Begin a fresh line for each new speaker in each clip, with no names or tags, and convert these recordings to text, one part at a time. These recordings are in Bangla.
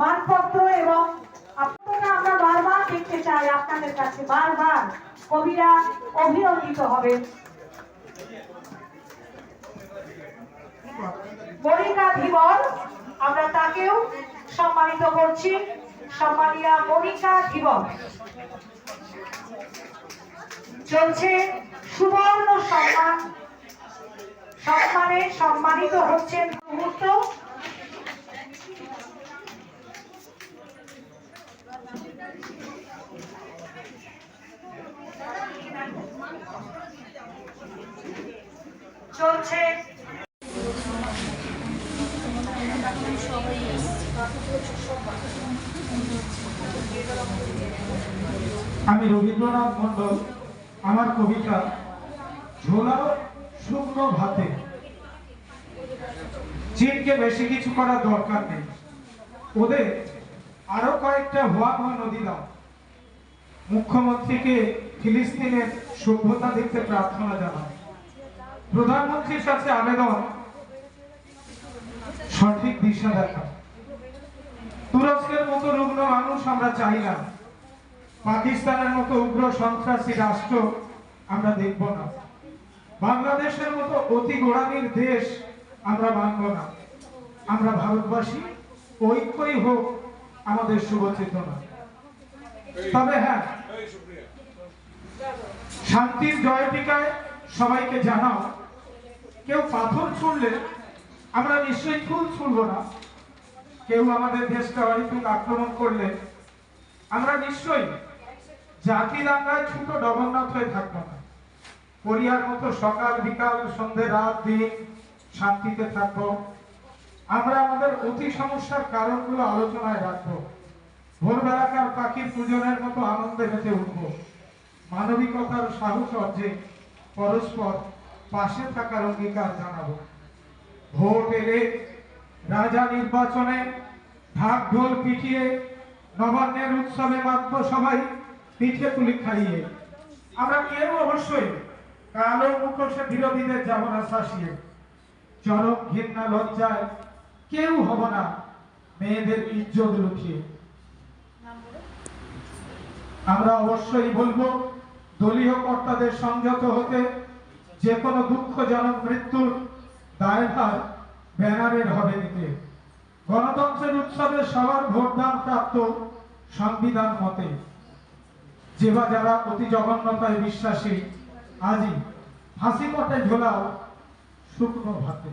মানপত্র এবং আপনারা আমরা বারবার দেখতে চাই আপনাদের কাছে, বারবার কবিরা অভিনন্দিত হবেন। মনিকা ধীবর, আমরা তাকেও সম্মানিত করছি। সম্মানীয় মনিকা ধীবর। চলছে সুবর্ণ সম্মান, সম্মানে সম্মানিত হচ্ছেন মুহূর্ত। চলছে
আমি রবীন্দ্রনাথ মন্ডল, আমার কবিতা ঝোলা শুকনো ভাতে। চীনকে বেশি কিছু করার দরকার নেই, ওদের আরো কয়েকটা ভয়াবহ নদী দাও। মুখ্যমন্ত্রীকে ফিলিস্তিনের সভ্যতা দেখতে প্রার্থনা জানাও। প্রধানমন্ত্রীর কাছে আবেদন, সঠিক দিশা দেখা। তুরস্কের মতো রুগ্ন মানুষ আমরা চাই না, পাকিস্তানের মতো উগ্র সন্ত্রাসী রাষ্ট্র আমরা দেখব না, বাংলাদেশের মতো অতি গোড়ামির দেশ আমরা মানব না। আমরা ভারতবাসী, ঐক্যই হোক আমাদের শুভ চেতনা। তবে হ্যাঁ, শান্তির জয়টিকায় সবাইকে জানাও, কেউ পাথর ছুঁড়লে আমরা নিশ্চয়ই ফুল ছুঁড়ব না। কেউ আমাদের দেশকে অহেতুক আক্রমণ করলে আমরা নিশ্চয়ই জাতি দাঙ্গায় ছোট জগন্নাথ হয়ে থাকবো না। কোরিয়ার মতো সকাল বিকাল সন্ধ্যে রাত দিন শান্তিতে থাকবো। আমরা আমাদের অতি সমস্যার কারণগুলো আলোচনায় রাখবো। ভোরবেলাকার পাখির পূজনের মতো আনন্দে মেতে উঠবো। মানবিকতার সাহস অর্জে পরস্পর পাশে থাকার অঙ্গীকার জানাবো। ভোট এলে রাজা নির্বাচনে ঢাক ঢোল পিটিয়ে নবান্নের উৎসবে মাতবো সবাই পিঠে তুলি খাইয়ে। আমরা কেউ অবশ্যই কালো মুখোশে বিরোধীদের যাব না শাসিয়ে। চরম ঘৃণা লজ্জায় কেউ হব না মেয়েদের ইজ্জত লুঠিয়ে। আমরা অবশ্যই বলবো দলীয় কর্তাদের সংযত হতে। যে কোনো দুঃখজনক মৃত্যুর দায়ভার ব্যানারের হবে নিতে। গণতন্ত্রের উৎসবে সবার ভোটদান প্রাপ্ত সংবিধান মতে। যে বা যারা অতি জঘন্যতায় বিশ্বাসী, আজই হাসি পথে ঝোলাও শুকনো ভাতে।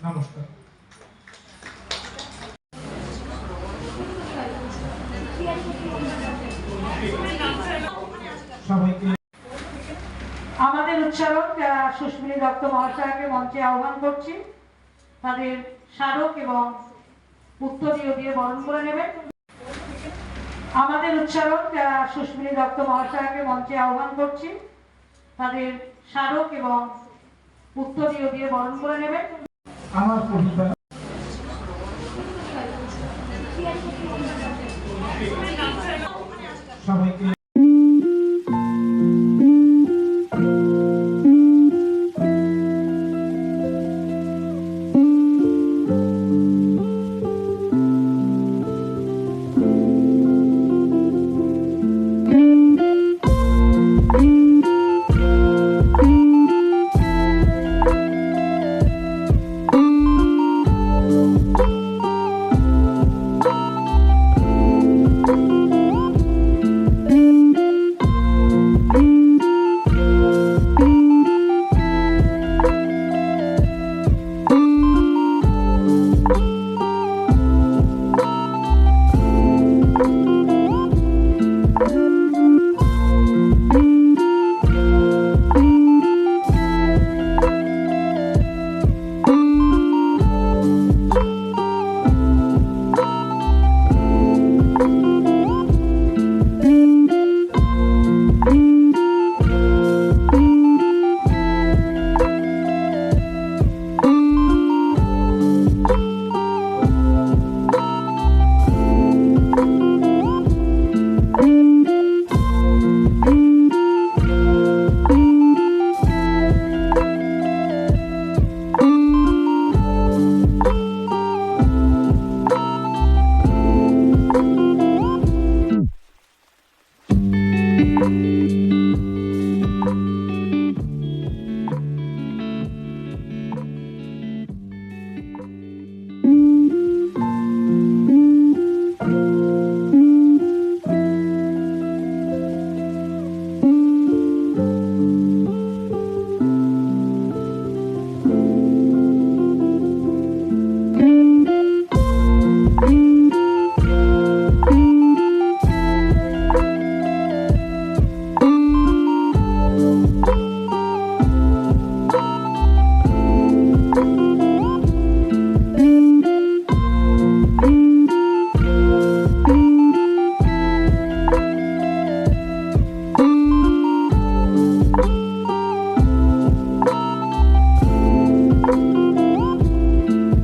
নমস্কার। সবাইকে
আমাদের উচ্চারণ সুস্মিনী দত্ত মহাশয়কে মঞ্চে আহ্বান করছি। তাদের স্মারক এবং উত্তরীয় দিয়ে বরণ করে নেবেন। আমাদের উচ্চারণ সুস্মিনী দত্ত মহাশয়কে মঞ্চে আহ্বান করছি। তাদের স্মারক এবং উত্তরীয় দিয়ে বরণ করে নেবেন।
আমার কবিতা সবাইকে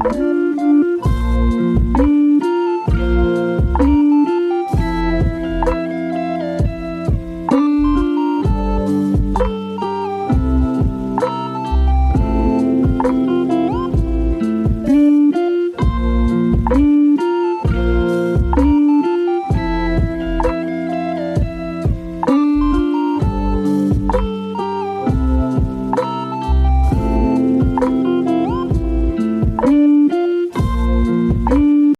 Thank you.